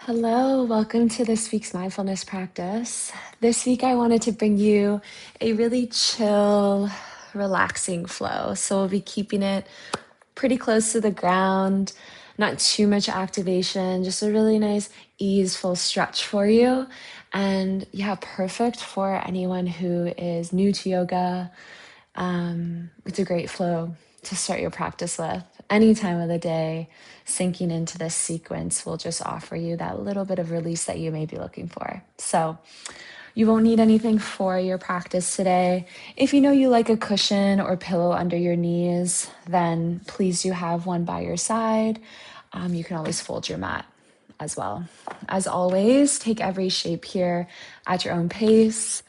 Hello, welcome to this week's mindfulness practice. This week, I wanted to bring you a really chill, relaxing flow. So, we'll be keeping it pretty close to the ground, not too much activation, just a really nice, easeful stretch for you. And yeah, perfect for anyone who is new to yoga. It's a great flow to start your practice with. Any time of the day, sinking into this sequence will just offer you that little bit of release that you may be looking for. So, you won't need anything for your practice today. If you know you like a cushion or pillow under your knees, then please do have one by your side. You can always fold your mat as well. As always, take every shape here at your own pace.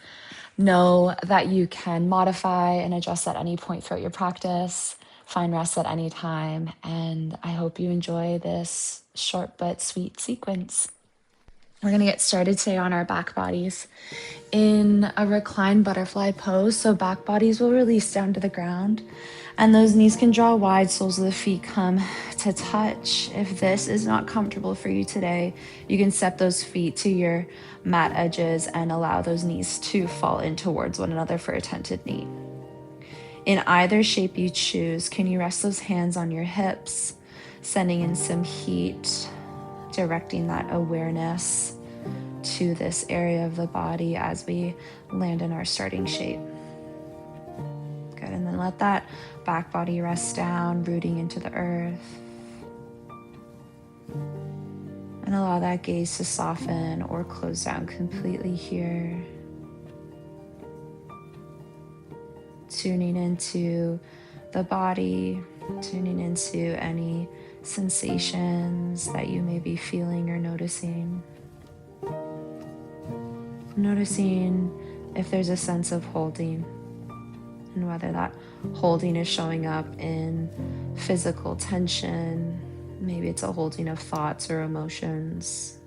Know that you can modify and adjust at any point throughout your practice. Find rest at any time. And I hope you enjoy this short but sweet sequence. We're going to get started today on our back bodies in a reclined butterfly pose. So back bodies will release down to the ground and those knees can draw wide, soles of the feet come to touch. If this is not comfortable for you today, you can set those feet to your mat edges and allow those knees to fall in towards one another for a tented knee. In either shape you choose, can you rest those hands on your hips, sending in some heat, directing that awareness to this area of the body as we land in our starting shape. Good, and then let that back body rest down, rooting into the earth. And allow that gaze to soften or close down completely here. Tuning into the body, tuning into any sensations that you may be feeling or noticing. Noticing if there's a sense of holding and whether that holding is showing up in physical tension. Maybe it's a holding of thoughts or emotions.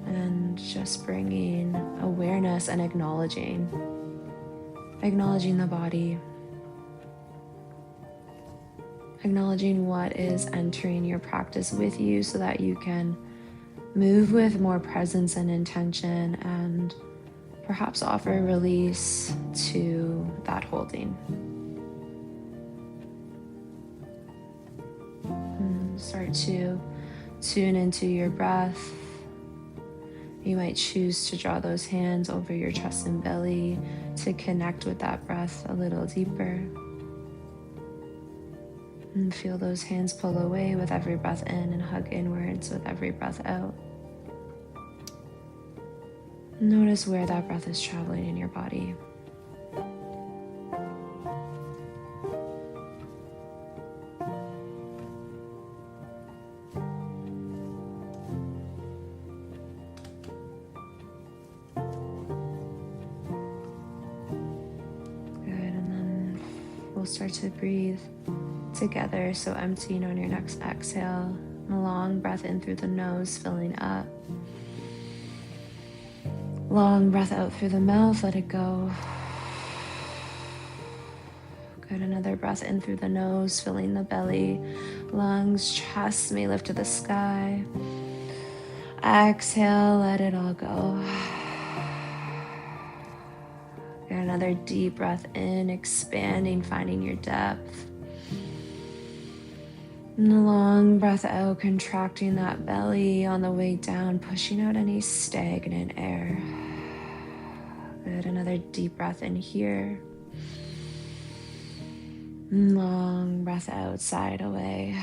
And just bringing awareness and acknowledging the body. Acknowledging what is entering your practice with you so that you can move with more presence and intention and perhaps offer release to that holding. And start to tune into your breath. You might choose to draw those hands over your chest and belly to connect with that breath a little deeper. And feel those hands pull away with every breath in and hug inwards with every breath out. Notice where that breath is traveling in your body. Good, and then we'll start to breathe together. So emptying on your next exhale, a long breath in through the nose, filling up. Long breath out through the mouth, let it go. Good, another breath in through the nose, filling the belly, lungs, chest may lift to the sky. Exhale, let it all go. Good, another deep breath in, expanding, finding your depth. And a long breath out, contracting that belly on the way down, pushing out any stagnant air. Good, another deep breath in here. Long breath out, side away.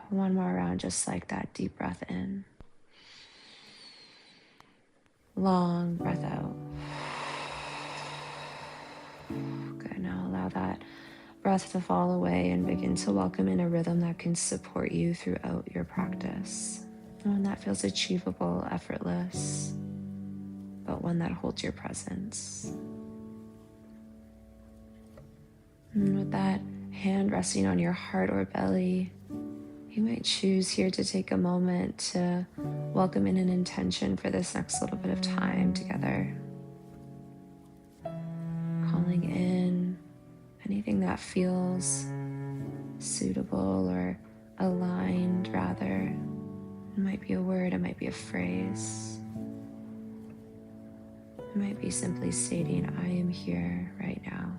One more round, just like that. Deep breath in. Long breath out. Good, now allow that breath to fall away and begin to welcome in a rhythm that can support you throughout your practice. One that feels achievable, effortless, but one that holds your presence. And with that hand resting on your heart or belly, you might choose here to take a moment to welcome in an intention for this next little bit of time together. Calling in anything that feels suitable or aligned rather. It might be a word, it might be a phrase. It might be simply stating, I am here right now.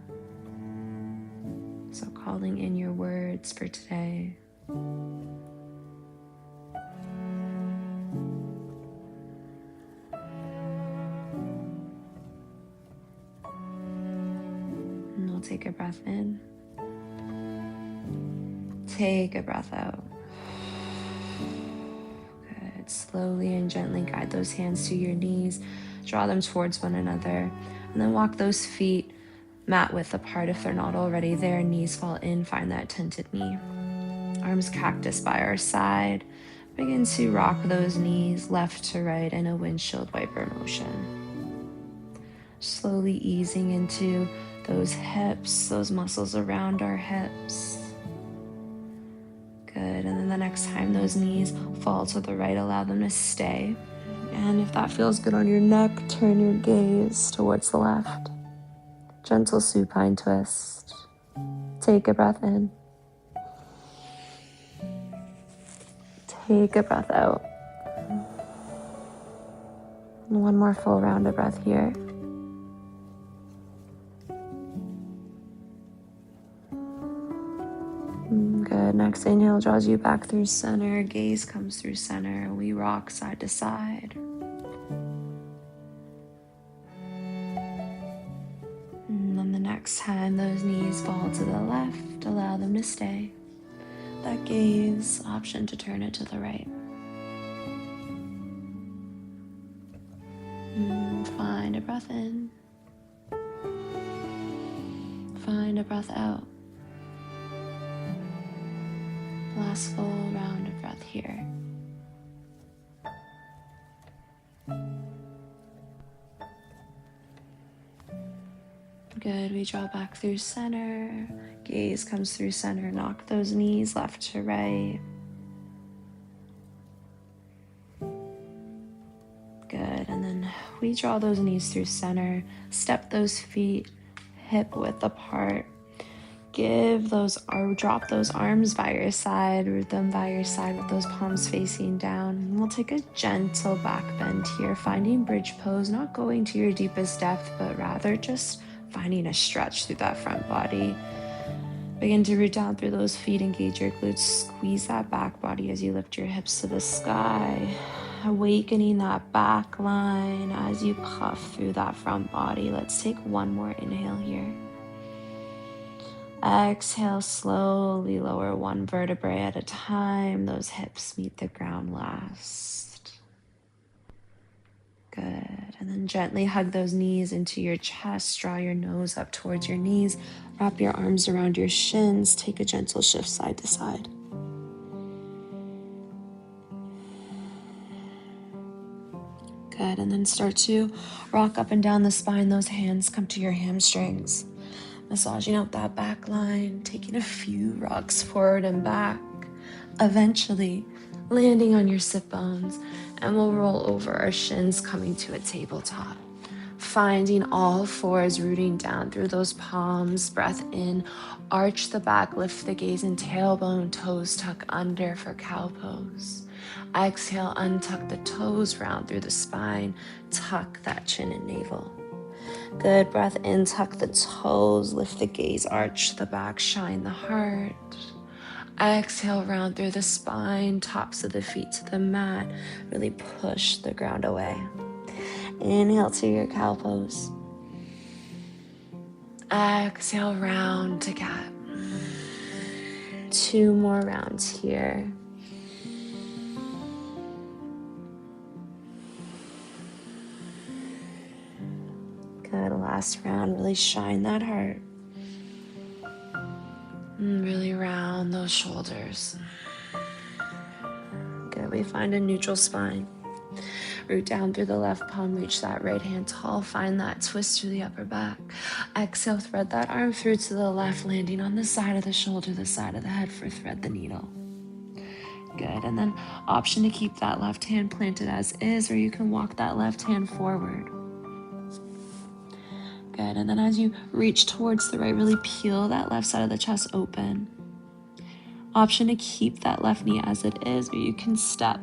So calling in your words for today. And we'll take a breath in. Take a breath out. Good. Slowly and gently guide those hands to your knees. Draw them towards one another. And then walk those feet mat width apart if they're not already there. Knees fall in. Find that tented knee. Arms cactus by our side. Begin to rock those knees left to right in a windshield wiper motion. Slowly easing into those hips, those muscles around our hips. Good. And then the next time those knees fall to the right, allow them to stay. And if that feels good on your neck, turn your gaze towards the left. Gentle supine twist. Take a breath in. Take a breath out. And one more full round of breath here. Good. Next inhale draws you back through center. Gaze comes through center. We rock side to side. And then the next time those knees fall to the left, allow them to stay. That gaze, option to turn it to the right. And find a breath in. Find a breath out. Last full round of breath here. Good, we draw back through center. Gaze comes through center. Knock those knees left to right. Good, and then we draw those knees through center. Step those feet hip width apart. Drop those arms by your side, root them by your side with those palms facing down. And we'll take a gentle back bend here, finding bridge pose, not going to your deepest depth, but rather just finding a stretch through that front body. Begin to root down through those feet, engage your glutes, squeeze that back body as you lift your hips to the sky, awakening that back line as you puff through that front body. Let's take one more inhale here. Exhale, slowly lower one vertebrae at a time. Those hips meet the ground last. Good. And then gently hug those knees into your chest. Draw your nose up towards your knees. Wrap your arms around your shins. Take a gentle shift side to side. Good. And then start to rock up and down the spine. Those hands come to your hamstrings. Massaging out that back line, taking a few rocks forward and back, eventually landing on your sit bones, and we'll roll over our shins, coming to a tabletop. Finding all fours, rooting down through those palms. Breath in, arch the back, lift the gaze, and tailbone, toes tuck under for cow pose. Exhale, untuck the toes, round through the spine, tuck that chin and navel. Good, breath in, tuck the toes, lift the gaze, arch the back, shine the heart. Exhale, round through the spine, tops of the feet to the mat, really push the ground away. Inhale to your cow pose. Exhale, round to cat. 2 more rounds here. Good, last round, really shine that heart. And really round those shoulders. Good, we find a neutral spine. Root down through the left palm, reach that right hand tall, find that twist through the upper back. Exhale, thread that arm through to the left, landing on the side of the shoulder, the side of the head for thread the needle. Good, and then option to keep that left hand planted as is, or you can walk that left hand forward. Good, and then as you reach towards the right, really peel that left side of the chest open. Option to keep that left knee as it is, or you can step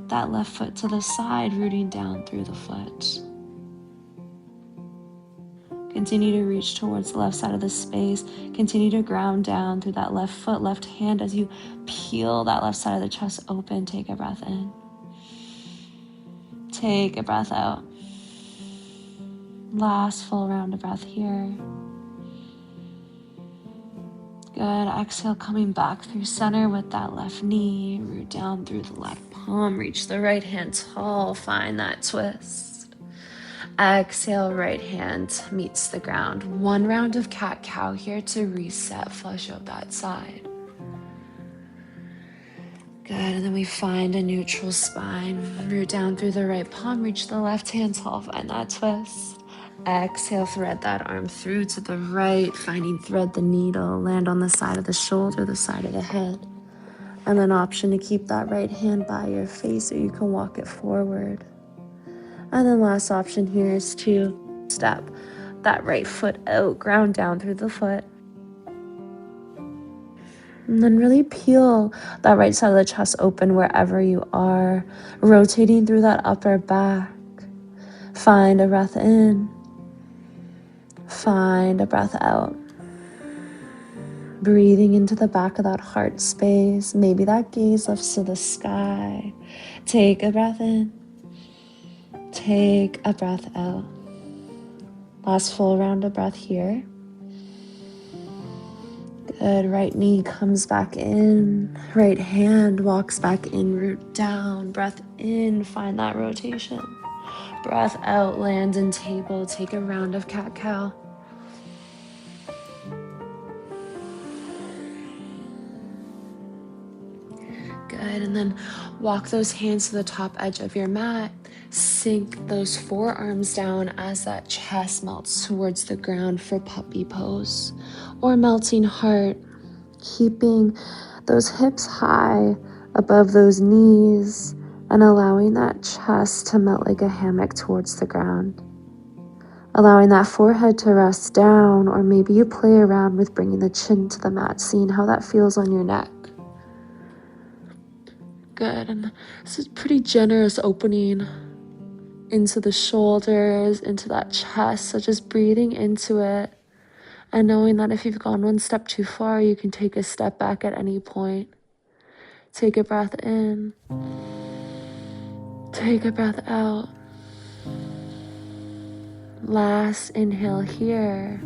that left foot to the side, rooting down through the foot. Continue to reach towards the left side of the space. Continue to ground down through that left foot, left hand as you peel that left side of the chest open. Take a breath in. Take a breath out. Last full round of breath here. Good. Exhale, coming back through center with that left knee. Root down through the left palm. Reach the right hand tall. Find that twist. Exhale, right hand meets the ground. One round of cat-cow here to reset, flush out that side. Good, and then we find a neutral spine. Root down through the right palm, reach the left hand tall, find that twist. Exhale, thread that arm through to the right, finding thread the needle, land on the side of the shoulder, the side of the head. And then option to keep that right hand by your face, or you can walk it forward. And then last option here is to step that right foot out, ground down through the foot. And then really peel that right side of the chest open wherever you are, rotating through that upper back. Find a breath in. Find a breath out. Breathing into the back of that heart space. Maybe that gaze lifts to the sky. Take a breath in. Take a breath out. Last full round of breath here. Good. Right knee comes back in. Right hand walks back in. Root down. Breath in. Find that rotation. Breath out. Land in table. Take a round of cat-cow. Good. And then walk those hands to the top edge of your mat. Sink those forearms down as that chest melts towards the ground for puppy pose or melting heart, keeping those hips high above those knees and allowing that chest to melt like a hammock towards the ground. Allowing that forehead to rest down, or maybe you play around with bringing the chin to the mat, seeing how that feels on your neck. Good. And this is pretty generous opening into the shoulders, into that chest. So just breathing into it and knowing that if you've gone one step too far, you can take a step back at any point. Take a breath in. Take a breath out. Last inhale here.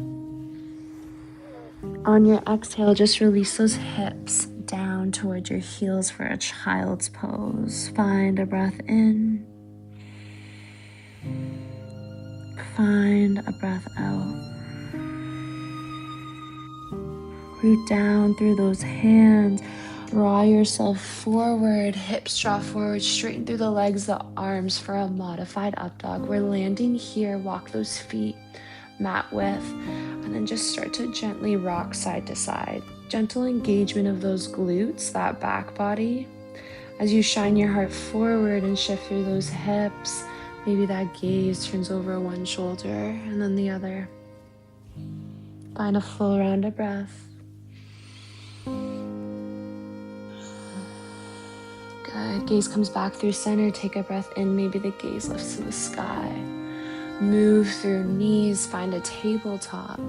On your exhale, just release those hips down towards your heels for a child's pose. Find a breath in. Find a breath out. Root down through those hands. Draw yourself forward. Hips draw forward. Straighten through the legs, the arms for a modified up dog. We're landing here. Walk those feet mat width. And then just start to gently rock side to side. Gentle engagement of those glutes, that back body. As you shine your heart forward and shift through those hips, maybe that gaze turns over one shoulder and then the other. Find a full round of breath. Good. Gaze comes back through center. Take a breath in. Maybe the gaze lifts to the sky. Move through knees. Find a tabletop.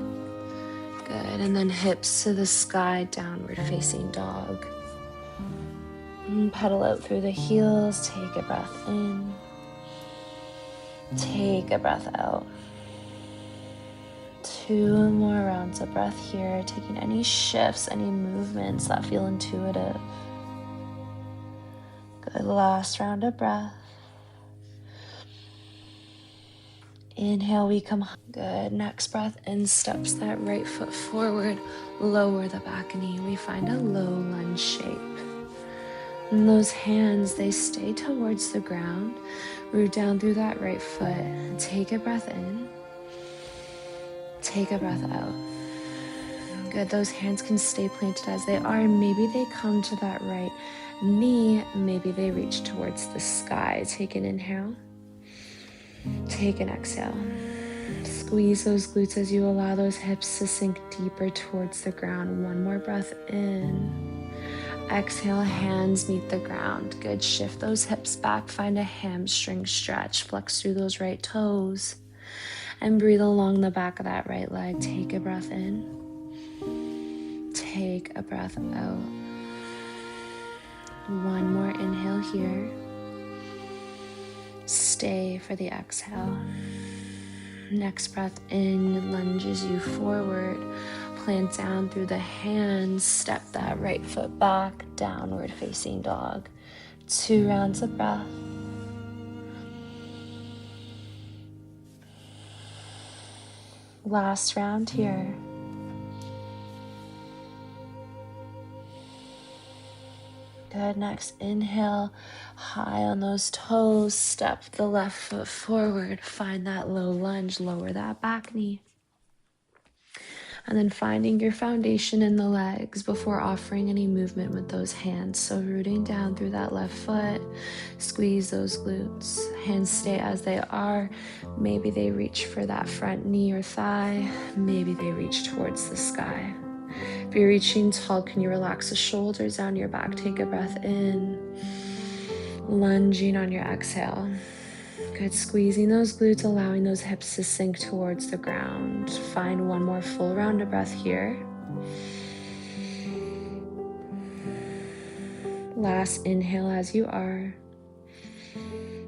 Good. And then hips to the sky, downward facing dog. And pedal out through the heels. Take a breath in. Take a breath out. 2 more rounds of breath here. Taking any shifts, any movements that feel intuitive. Good. Last round of breath. Inhale, we come. Good. Next breath in, steps that right foot forward. Lower the back knee. We find a low lunge shape. And those hands, they stay towards the ground. Root down through that right foot. Take a breath in. Take a breath out. Good. Those hands can stay planted as they are. Maybe they come to that right knee. Maybe they reach towards the sky. Take an inhale. Take an exhale. Squeeze those glutes as you allow those hips to sink deeper towards the ground. One more breath in. Exhale, hands meet the ground. Good. Shift those hips back. Find a hamstring stretch. Flex through those right toes. And breathe along the back of that right leg. Take a breath in. Take a breath out. One more inhale here. Stay for the exhale. Next breath in lunges you forward. Plant down through the hands. Step that right foot back. Downward facing dog. 2 rounds of breath. Last round here. Good. Next inhale, high on those toes. Step the left foot forward. Find that low lunge. Lower that back knee. And then finding your foundation in the legs before offering any movement with those hands. So rooting down through that left foot, squeeze those glutes. Hands stay as they are. Maybe they reach for that front knee or thigh. Maybe they reach towards the sky. If you're reaching tall, can you relax the shoulders down your back? Take a breath in. Lunging on your exhale. Good. Squeezing those glutes, allowing those hips to sink towards the ground. Find one more full round of breath here. Last inhale as you are.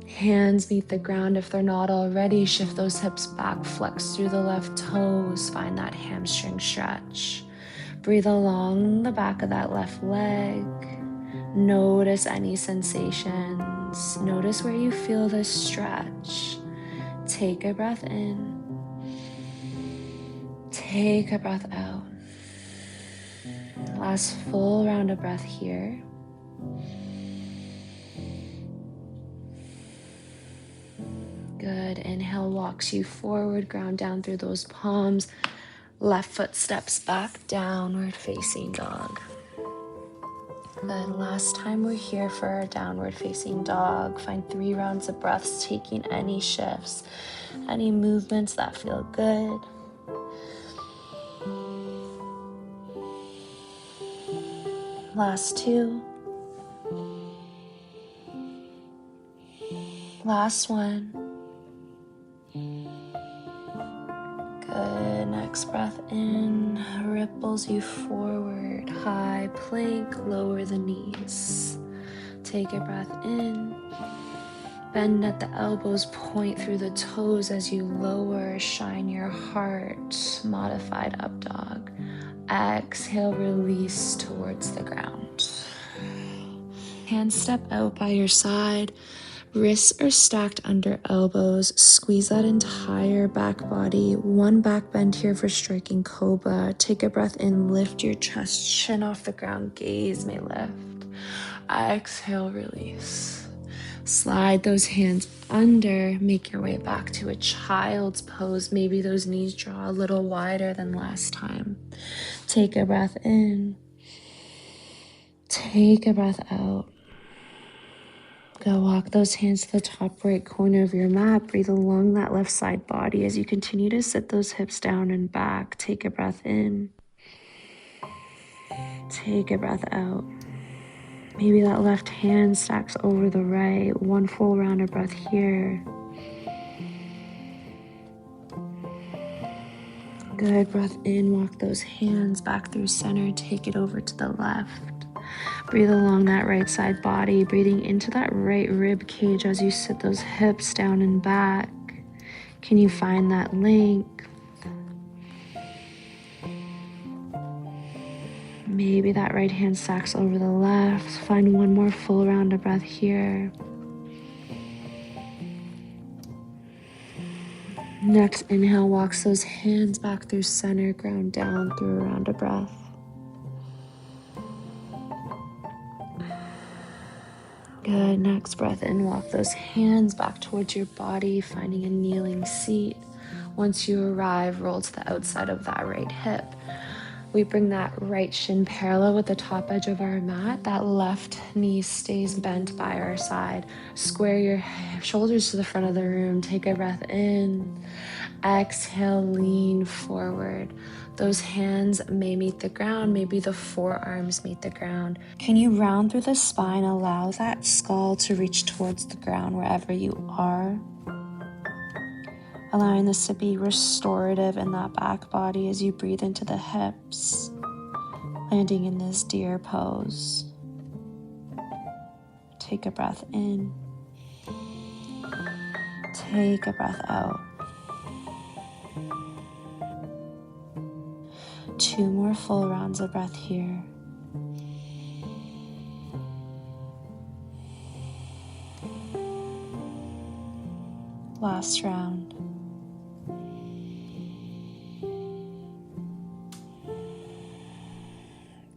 Hands meet the ground if they're not already. Shift those hips back, flex through the left toes. Find that hamstring stretch. Breathe along the back of that left leg. Notice any sensations. Notice where you feel the stretch. Take a breath in. Take a breath out. Last full round of breath here. Good. Inhale walks you forward. Ground down through those palms. Left foot steps back, downward facing dog. Good. Last time we're here for our downward facing dog. Find 3 rounds of breaths, taking any shifts, any movements that feel good. Last 2. Last 1. Good. Next breath in, ripples you forward. High plank, lower the knees. Take a breath in. Bend at the elbows, point through the toes as you lower. Shine your heart. Modified up dog. Exhale, release towards the ground. Hands step out by your side. Wrists are stacked under elbows. Squeeze that entire back body. 1 back bend here for striking cobra. Take a breath in, lift your chest, chin off the ground, gaze may lift. Exhale, release. Slide those hands under, make your way back to a child's pose. Maybe those knees draw a little wider than last time. Take a breath in. Take a breath out. Go walk those hands to the top right corner of your mat. Breathe along that left side body as you continue to sit those hips down and back. Take a breath in. Take a breath out. Maybe that left hand stacks over the right. 1 full round of breath here. Good. Breath in. Walk those hands back through center. Take it over to the left. Breathe along that right side body, breathing into that right rib cage as you sit those hips down and back. Can you find that length? Maybe that right hand stacks over the left. Find 1 more full round of breath here. Next inhale, walks those hands back through center, ground down through a round of breath. Good. Next breath in, walk those hands back towards your body, finding a kneeling seat. Once you arrive, roll to the outside of that right hip. We bring that right shin parallel with the top edge of our mat. That left knee stays bent by our side. Square your shoulders to the front of the room. Take a breath in. Exhale, lean forward. Those hands may meet the ground. Maybe the forearms meet the ground. Can you round through the spine? Allow that skull to reach towards the ground wherever you are. Allowing this to be restorative in that back body as you breathe into the hips. Landing in this deer pose. Take a breath in. Take a breath out. 2 more full rounds of breath here. Last round.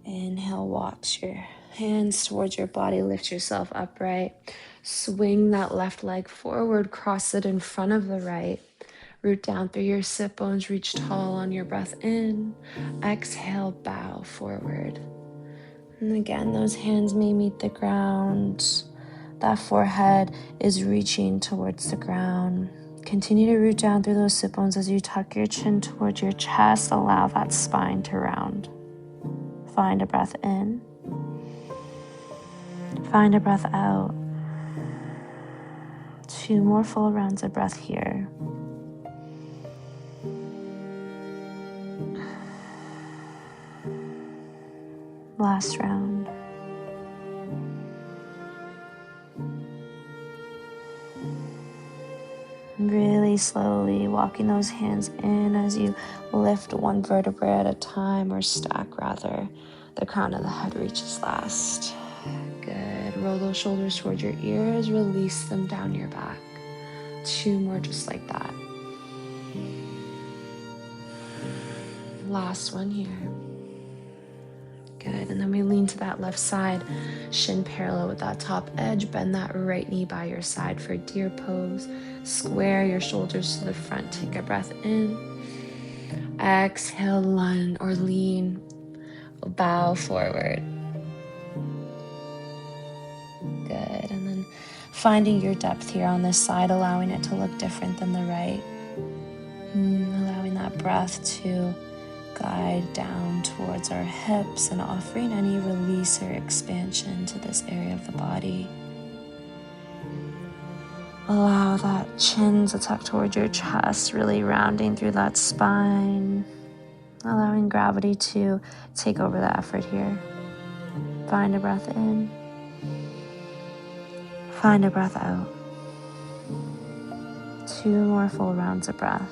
Inhale, walk your hands towards your body, lift yourself upright. Swing that left leg forward, cross it in front of the right. Root down through your sit bones, reach tall on your breath in. Exhale, bow forward. And again, those hands may meet the ground. That forehead is reaching towards the ground. Continue to root down through those sit bones as you tuck your chin towards your chest. Allow that spine to round. Find a breath in. Find a breath out. 2 more full rounds of breath here. Last round. Really slowly walking those hands in as you lift one vertebrae at a time, or stack rather. The crown of the head reaches last. Good. Roll those shoulders towards your ears. Release them down your back. 2 more just like that. Last one here. Good. And then we lean to that left side, shin parallel with that top edge. Bend that right knee by your side for deer pose. Square your shoulders to the front. Take a breath in. Exhale, lunge or lean. Bow forward. Good. And then finding your depth here on this side, allowing it to look different than the right. Allowing that breath to guide down towards our hips and offering any release or expansion to this area of the body. Allow that chin to tuck towards your chest, really rounding through that spine. Allowing gravity to take over the effort here. Find a breath in. Find a breath out. 2 more full rounds of breath.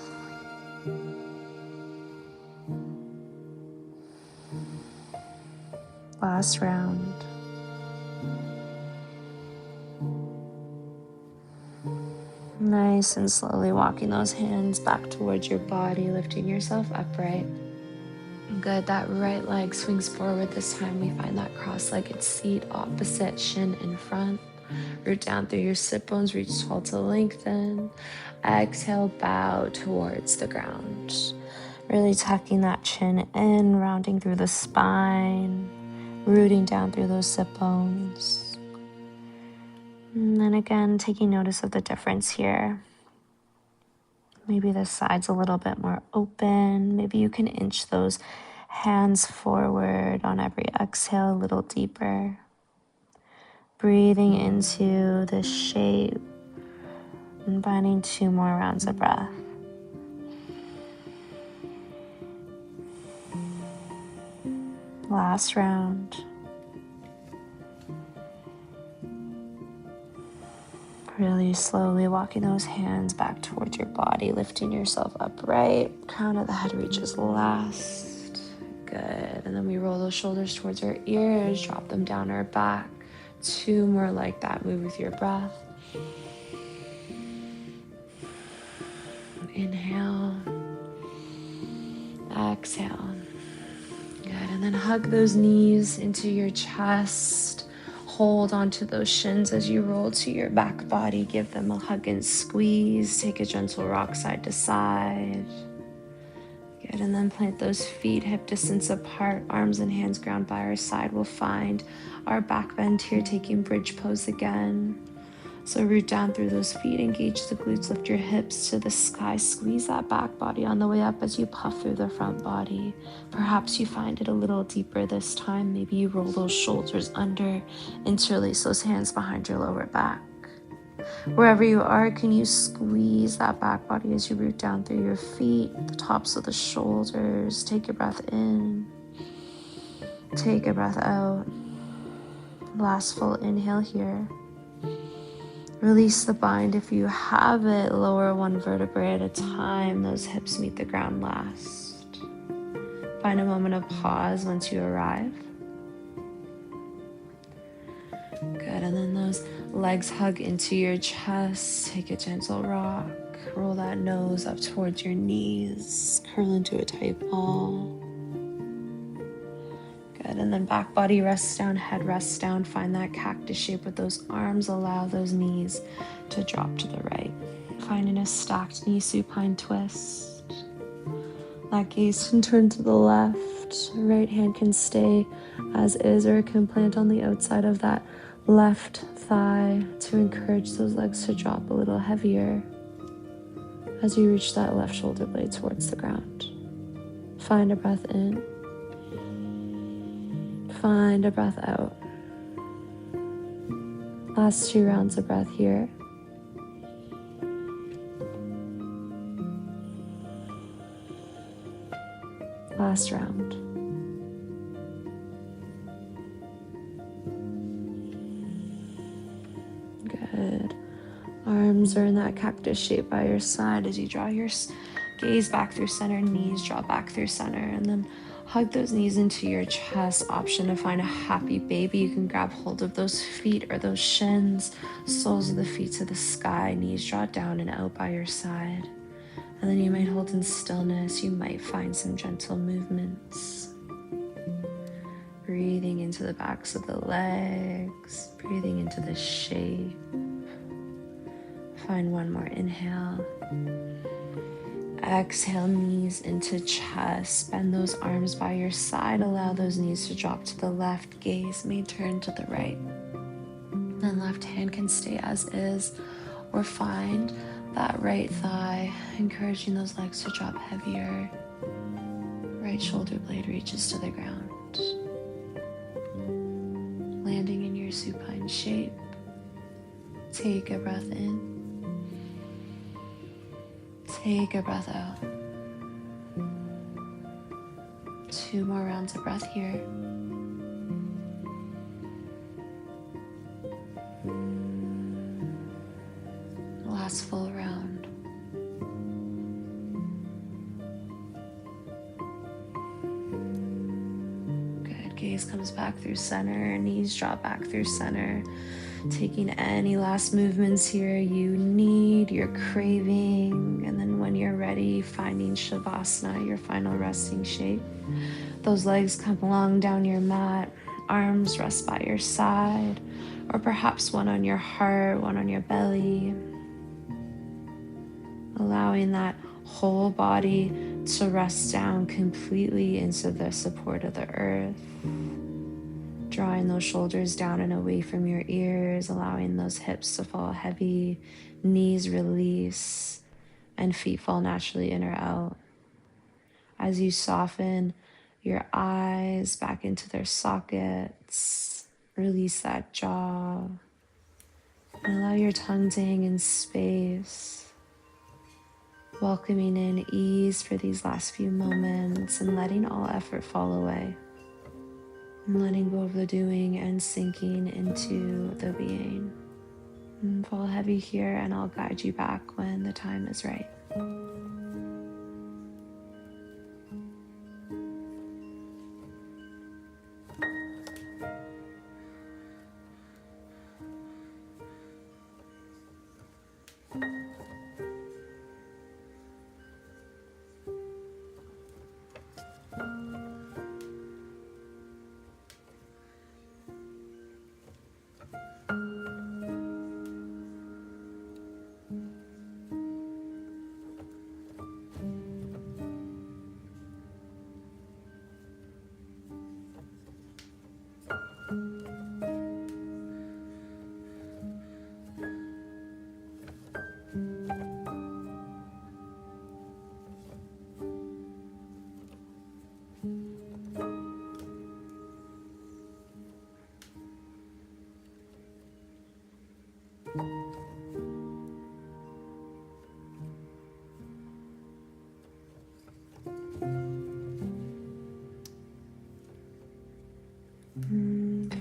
Last round. Nice and slowly walking those hands back towards your body, lifting yourself upright. Good. That right leg swings forward. This time we find that cross-legged seat, opposite shin in front. Root down through your sit bones, reach tall to lengthen. Exhale, bow towards the ground. Really tucking that chin in, rounding through the spine, rooting down through those sit bones. And then again, taking notice of the difference here. Maybe the side's a little bit more open. Maybe you can inch those hands forward on every exhale a little deeper. Breathing into this shape and finding 2 more rounds of breath. Last round. Really slowly walking those hands back towards your body, lifting yourself upright. Crown of the head reaches last. Good. And then we roll those shoulders towards our ears, drop them down our back. 2 more like that. Move with your breath. Inhale. Exhale. Good. And then hug those knees into your chest. Hold onto those shins as you roll to your back body. Give them a hug and squeeze. Take a gentle rock side to side. Good. Good, and then plant those feet hip distance apart, arms and hands ground by our side. We'll find our back bend here, taking bridge pose again. So root down through those feet, engage the glutes, lift your hips to the sky, squeeze that back body on the way up as you puff through the front body. Perhaps you find it a little deeper this time. Maybe you roll those shoulders under, interlace those hands behind your lower back. Wherever you are, can you squeeze that back body as you root down through your feet, the tops of the shoulders. Take a breath in, take a breath out. Last full inhale here. Release the bind if you have it. Lower one vertebrae at a time. Those hips meet the ground last. Find a moment of pause once you arrive. Good, and then those legs hug into your chest. Take a gentle rock. Roll that nose up towards your knees. Curl into a tight ball. Good, and then back body rests down, head rests down. Find that cactus shape with those arms. Allow those knees to drop to the right. Finding a stacked knee supine twist. That gaze can turn to the left. Right hand can stay as is, or it can plant on the outside of that left thigh to encourage those legs to drop a little heavier as you reach that left shoulder blade towards the ground. Find a breath in. Find a breath out. Last 2 rounds of breath here. Last round. Good. Arms are in that cactus shape by your side as you draw your gaze back through center, knees draw back through center, and then hug those knees into your chest. Option to find a happy baby. You can grab hold of those feet or those shins, soles of the feet to the sky, knees draw down and out by your side. And then you might hold in stillness. You might find some gentle movements. Breathing into the backs of the legs, breathing into the shape. Find one more inhale. Exhale, knees into chest. Bend those arms by your side. Allow those knees to drop to the left. Gaze may turn to the right. Then left hand can stay as is, or find that right thigh, encouraging those legs to drop heavier. Right shoulder blade reaches to the ground. Landing in your supine shape. Take a breath in. Take a breath out. 2 more rounds of breath here. Last full round. Good. Gaze comes back through center. Knees drop back through center. Taking any last movements here you need, you're craving, and then when you're ready, finding Savasana, your final resting shape. Those legs come long down your mat, arms rest by your side, or perhaps one on your heart, one on your belly. Allowing that whole body to rest down completely into the support of the earth. Drawing those shoulders down and away from your ears, allowing those hips to fall heavy, knees release, and feet fall naturally in or out. As you soften your eyes back into their sockets, release that jaw, and allow your tongue to hang in space, welcoming in ease for these last few moments and letting all effort fall away. And letting go of the doing and sinking into the being. And fall heavy here, and I'll guide you back when the time is right.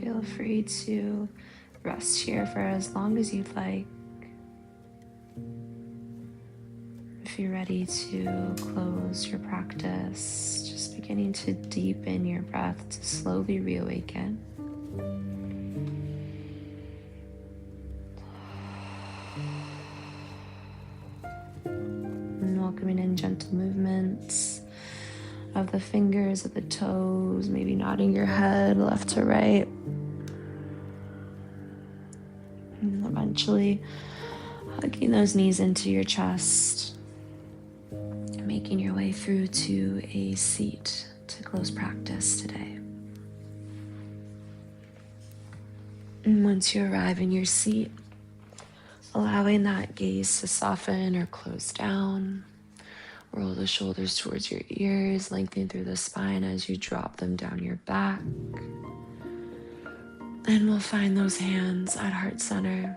Feel free to rest here for as long as you'd like. If you're ready to close your practice, just beginning to deepen your breath to slowly reawaken. And welcoming in gentle movements of the fingers, of the toes, maybe nodding your head left to right. And eventually hugging those knees into your chest, and making your way through to a seat to close practice today. And once you arrive in your seat, allowing that gaze to soften or close down. Roll the shoulders towards your ears, lengthening through the spine as you drop them down your back. And we'll find those hands at heart center.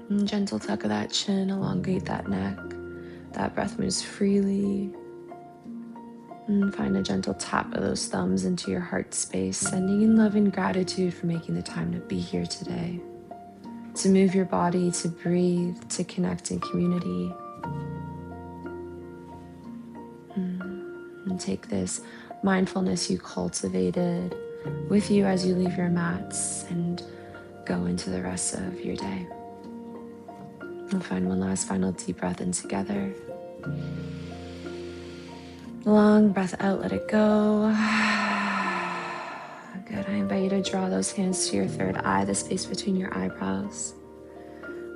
And gentle tuck of that chin, elongate that neck. That breath moves freely. And find a gentle tap of those thumbs into your heart space, sending in love and gratitude for making the time to be here today. To move your body, to breathe, to connect in community. And take this mindfulness you cultivated with you as you leave your mats and go into the rest of your day. We'll find one last final deep breath in together. Long breath out, let it go. Good. I invite you to draw those hands to your third eye, the space between your eyebrows.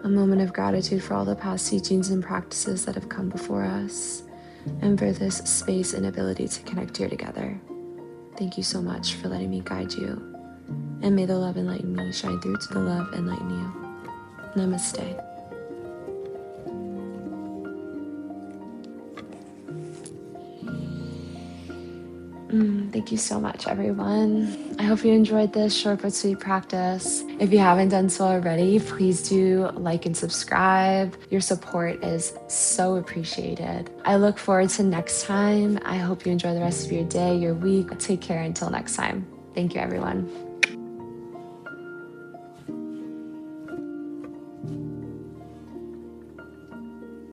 A moment of gratitude for all the past teachings and practices that have come before us, and for this space and ability to connect here together. Thank you so much for letting me guide you. And may the love enlighten me shine through to the love enlighten you. Namaste. Thank you so much, everyone. I hope you enjoyed this short but sweet practice. If you haven't done so already, please do like and subscribe. Your support is so appreciated. I look forward to next time. I hope you enjoy the rest of your day, your week. Take care until next time. Thank you, everyone.